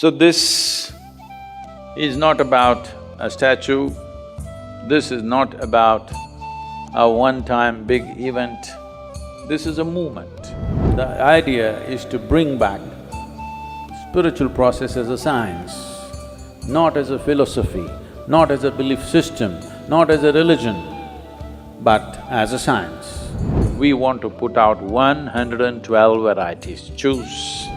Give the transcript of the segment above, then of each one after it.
So this is not about a statue, this is not about a one-time big event, this is a movement. The idea is to bring back spiritual process as a science, not as a philosophy, not as a belief system, not as a religion, but as a science. We want to put out 112 varieties, choose.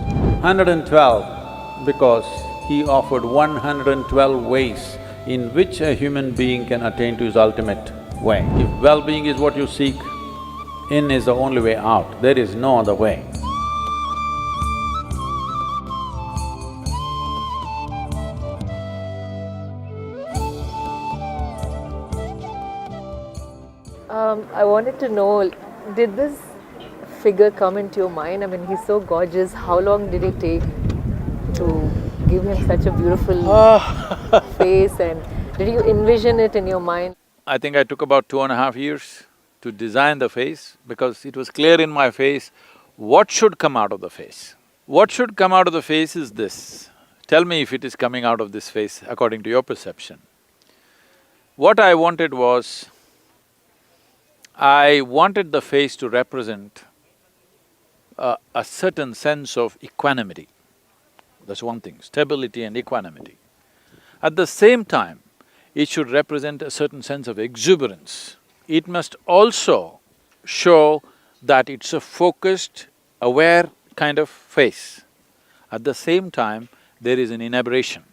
112 because he offered 112 ways in which a human being can attain to his ultimate way. If well-being is what you seek, in is the only way out, there is no other way. I wanted to know, did this figure come into your mind? I mean, he's so gorgeous. How long did it take to give him such a beautiful face, and did you envision it in your mind? I think I took about 2.5 years to design the face because it was clear in my face what should come out of the face. What should come out of the face is this. Tell me if it is coming out of this face according to your perception. What I wanted was, I wanted the face to represent a certain sense of equanimity. That's one thing, stability and equanimity. At the same time, it should represent a certain sense of exuberance. It must also show that it's a focused, aware kind of face. At the same time, there is an inebriation.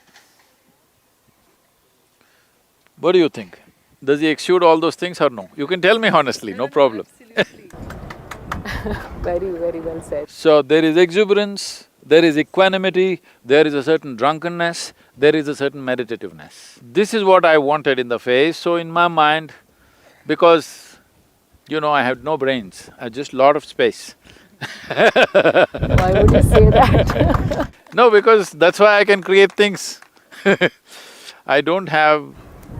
What do you think? Does he exude all those things or no? You can tell me honestly, no problem. Absolutely. Very, very well said. So there is exuberance, there is equanimity, there is a certain drunkenness, there is a certain meditativeness. This is what I wanted in the face, so in my mind, because I had no brains, I had just lot of space. Why would you say that? No, because that's why I can create things. I don't have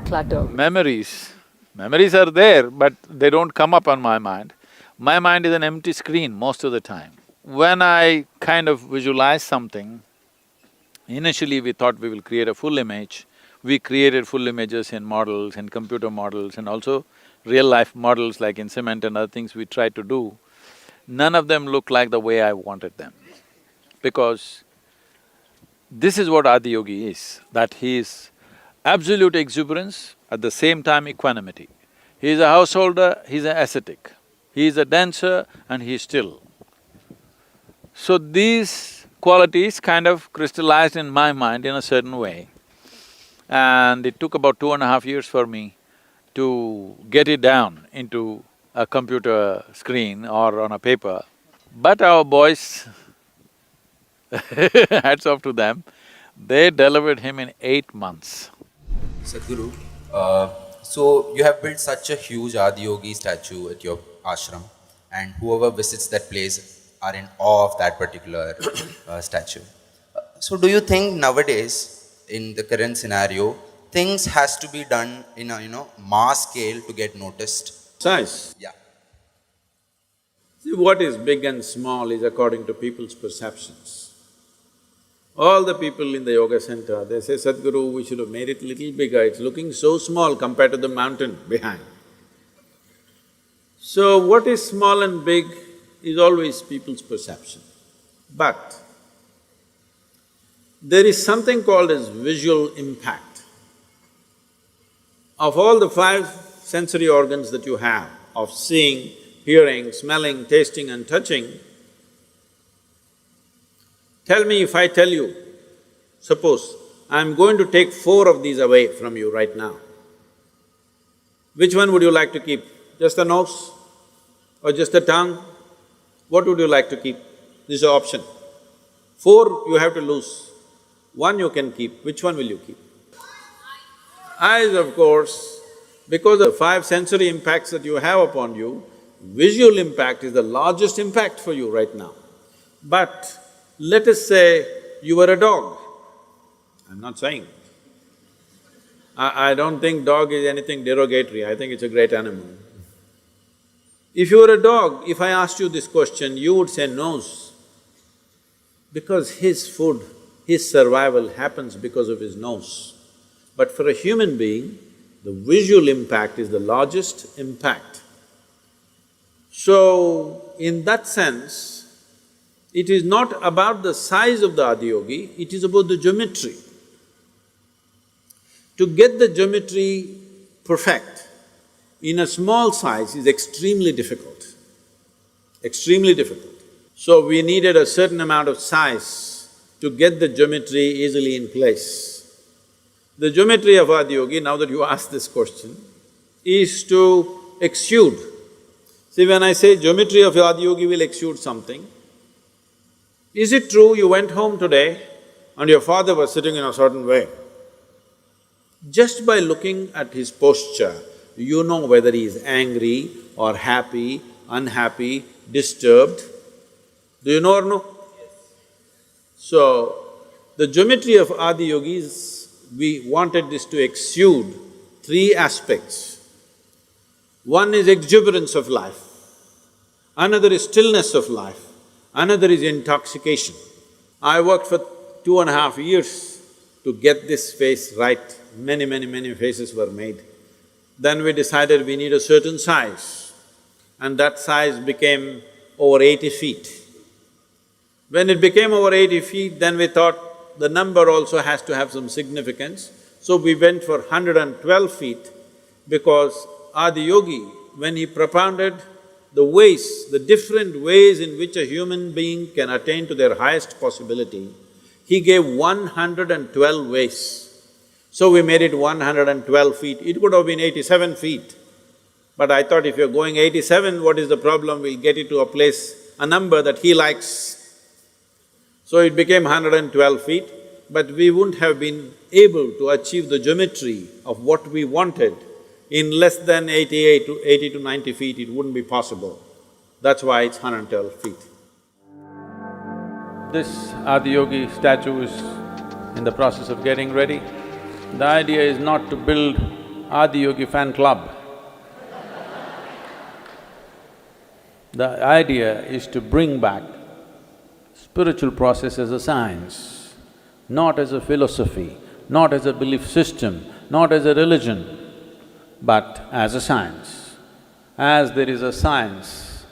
Clutter. memories. Memories are there, but they don't come up on my mind. My mind is an empty screen most of the time. When I kind of visualize something, initially we thought we will create a full image. We created full images in models, in computer models, and also real-life models like in cement and other things we tried to do. None of them looked like the way I wanted them, because this is what Adiyogi is, that he is absolute exuberance, at the same time equanimity. He is a householder, he's an ascetic. He is a dancer and he is still. So these qualities kind of crystallized in my mind in a certain way. And it took about 2.5 years for me to get it down into a computer screen or on a paper. But our boys, hats off to them, they delivered him in 8 months. Sadhguru, so you have built such a huge Adiyogi statue at your ashram, and whoever visits that place are in awe of that particular statue. So do you think nowadays, in the current scenario, things has to be done in a mass scale to get noticed? Size. Yeah. See, what is big and small is according to people's perceptions. All the people in the yoga center, they say, Sadhguru, we should have made it little bigger, it's looking so small compared to the mountain behind. So what is small and big is always people's perception. But there is something called as visual impact. Of all the 5 sensory organs that you have, of seeing, hearing, smelling, tasting and touching, tell me if I tell you, suppose I'm going to take 4 of these away from you right now, which one would you like to keep? Just the nose or just the tongue? What would you like to keep? This is an option. 4 you have to lose, 1 you can keep, which one will you keep? Eyes, of course, because of the 5 sensory impacts that you have upon you, visual impact is the largest impact for you right now. But let us say you were a dog. I'm not saying. I don't think dog is anything derogatory, I think it's a great animal. If you were a dog, if I asked you this question, you would say nose, because his food, his survival happens because of his nose. But for a human being, the visual impact is the largest impact. So, in that sense, it is not about the size of the Adiyogi, it is about the geometry. To get the geometry perfect in a small size is extremely difficult, extremely difficult. So we needed a certain amount of size to get the geometry easily in place. The geometry of Adiyogi, now that you asked this question, is to exude. See, when I say geometry of Adiyogi will exude something, is it true you went home today and your father was sitting in a certain way? Just by looking at his posture, you know whether he is angry or happy, unhappy, disturbed. Do you know or no? So, the geometry of Adiyogis, we wanted this to exude three aspects. One is exuberance of life, another is stillness of life, another is intoxication. I worked for 2.5 years to get this face right. Many faces were made. Then we decided we need a certain size, and that size became over 80 feet. When it became over 80 feet, then we thought the number also has to have some significance. So we went for 112 feet because Adiyogi, when he propounded the ways, the different ways in which a human being can attain to their highest possibility, he gave 112 ways. So we made it 112 feet. It could have been 87 feet. But I thought if you're going 87, what is the problem? We'll get it to a place, a number that he likes. So it became 112 feet, but we wouldn't have been able to achieve the geometry of what we wanted in less than 80 to 90 feet, it wouldn't be possible. That's why it's 112 feet. This Adiyogi statue is in the process of getting ready. The idea is not to build Adiyogi fan club. The idea is to bring back spiritual process as a science, not as a philosophy, not as a belief system, not as a religion, but as a science. As there is a science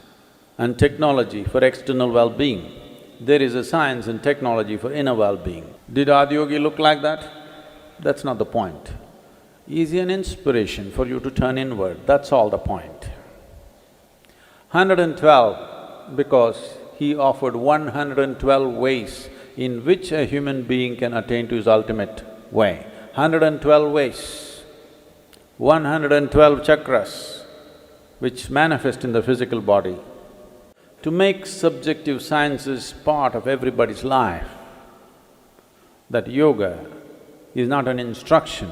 and technology for external well-being, there is a science and technology for inner well-being. Did Adiyogi look like that? That's not the point. Is he an inspiration for you to turn inward? That's all the point. 112 because he offered 112 ways in which a human being can attain to his ultimate way. 112 ways, 112 chakras which manifest in the physical body. To make subjective sciences part of everybody's life, that yoga is not an instruction,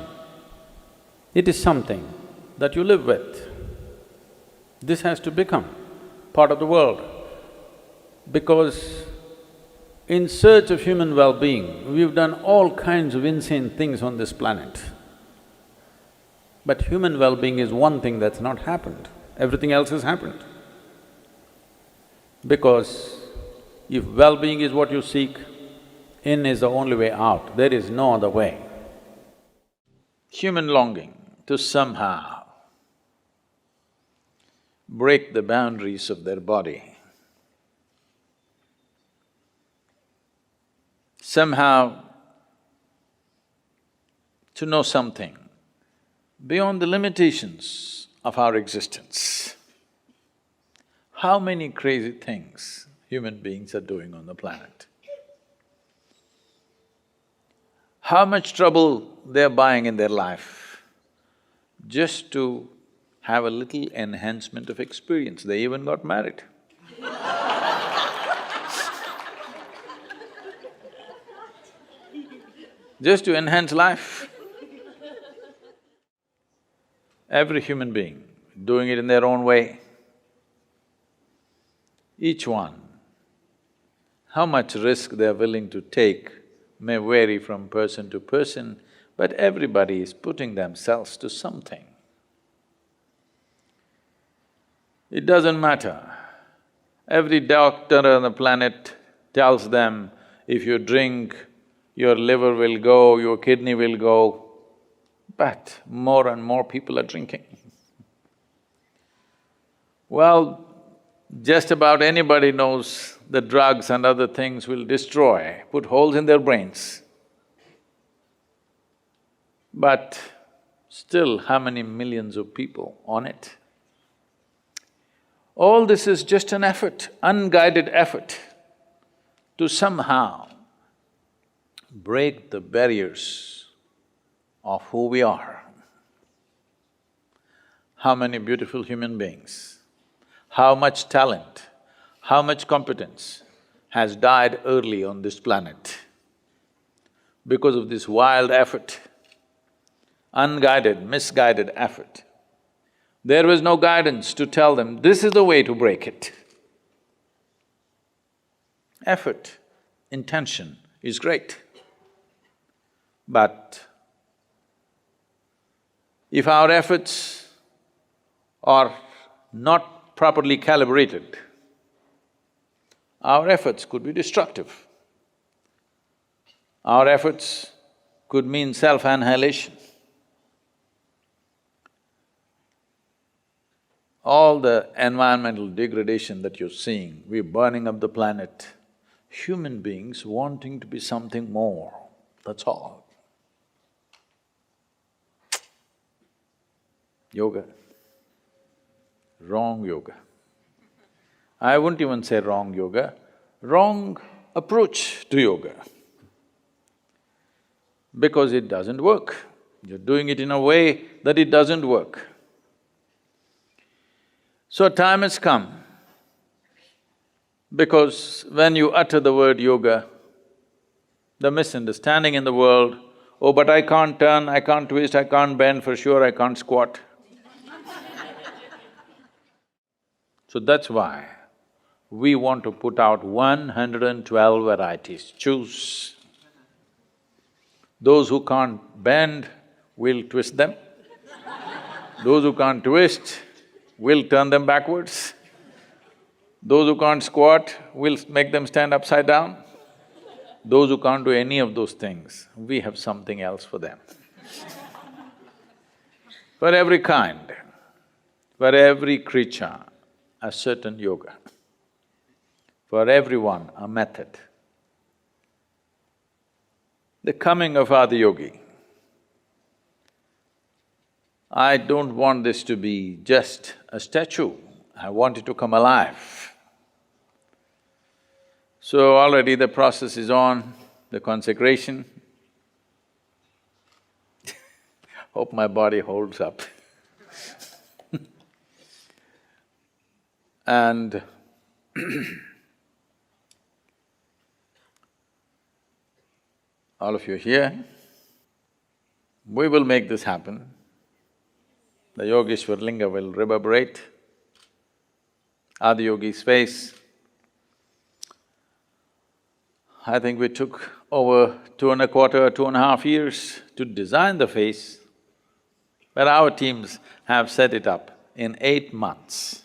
it is something that you live with. This has to become part of the world, because in search of human well-being, we've done all kinds of insane things on this planet. But human well-being is one thing that's not happened, everything else has happened. Because if well-being is what you seek, in is the only way out, there is no other way. Human longing to somehow break the boundaries of their body, somehow to know something beyond the limitations of our existence. How many crazy things human beings are doing on the planet? How much trouble they're buying in their life just to have a little enhancement of experience. They even got married. Just to enhance life. Every human being doing it in their own way. Each one, how much risk they're willing to take may vary from person to person, but everybody is putting themselves to something. It doesn't matter. Every doctor on the planet tells them, if you drink your liver will go, your kidney will go, but more and more people are drinking. Well, just about anybody knows that drugs and other things will destroy, put holes in their brains. But still, how many millions of people on it? All this is just an effort, unguided effort to somehow break the barriers of who we are. How many beautiful human beings, how much talent, how much competence has died early on this planet because of this wild effort, unguided, misguided effort. There was no guidance to tell them, this is the way to break it. Effort, intention is great. But if our efforts are not properly calibrated, our efforts could be destructive. Our efforts could mean self-annihilation. All the environmental degradation that you're seeing, we're burning up the planet, human beings wanting to be something more, that's all. Yoga, wrong yoga. I wouldn't even say wrong yoga, wrong approach to yoga. Because it doesn't work. You're doing it in a way that it doesn't work. So time has come, because when you utter the word yoga, the misunderstanding in the world, oh, but I can't turn, I can't twist, I can't bend, for sure I can't squat. So that's why we want to put out 112 varieties, choose. Those who can't bend, we'll twist them. Those who can't twist, we'll turn them backwards. Those who can't squat, we'll make them stand upside down. Those who can't do any of those things, we have something else for them. For every kind, for every creature, a certain yoga. For everyone, a method. The coming of Adiyogi, I don't want this to be just a statue, I want it to come alive. So already the process is on, the consecration. Hope my body holds up. And all of you here, we will make this happen. The Yogeshwar Linga will reverberate, Adiyogi's face. I think we took over 2¼ 2.5 years to design the face, but our teams have set it up in 8 months.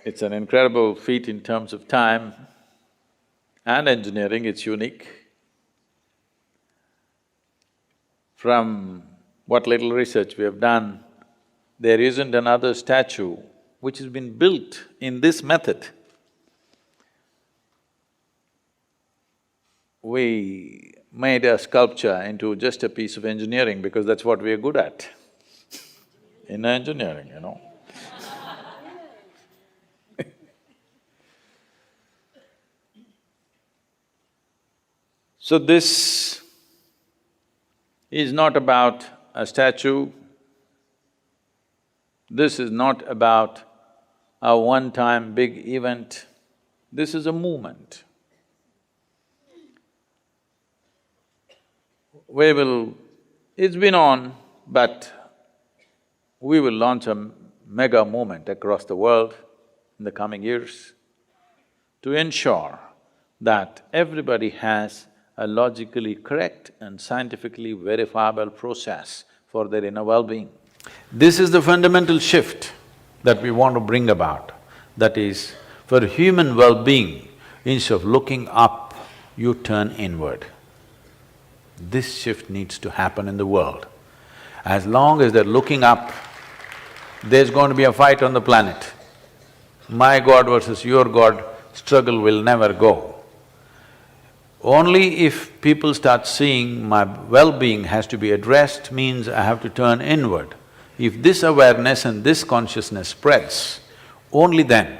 It's an incredible feat in terms of time and engineering, it's unique. From what little research we have done, there isn't another statue which has been built in this method. We made a sculpture into just a piece of engineering because that's what we are good at in engineering, you know. So this is not about a statue, this is not about a one-time big event, this is a movement. It's been on, but we will launch a mega movement across the world in the coming years to ensure that everybody has a logically correct and scientifically verifiable process for their inner well-being. This is the fundamental shift that we want to bring about. That is, for human well-being, instead of looking up, you turn inward. This shift needs to happen in the world. As long as they're looking up, there's going to be a fight on the planet. My God versus your God struggle will never go. Only if people start seeing my well-being has to be addressed means I have to turn inward. If this awareness and this consciousness spreads, only then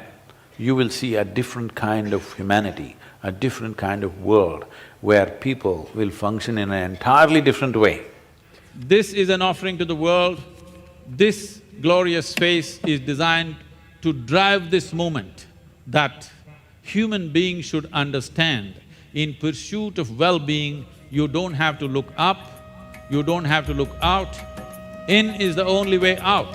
you will see a different kind of humanity, a different kind of world where people will function in an entirely different way. This is an offering to the world. This glorious space is designed to drive this movement that human beings should understand. In pursuit of well-being, you don't have to look up, you don't have to look out. In is the only way out.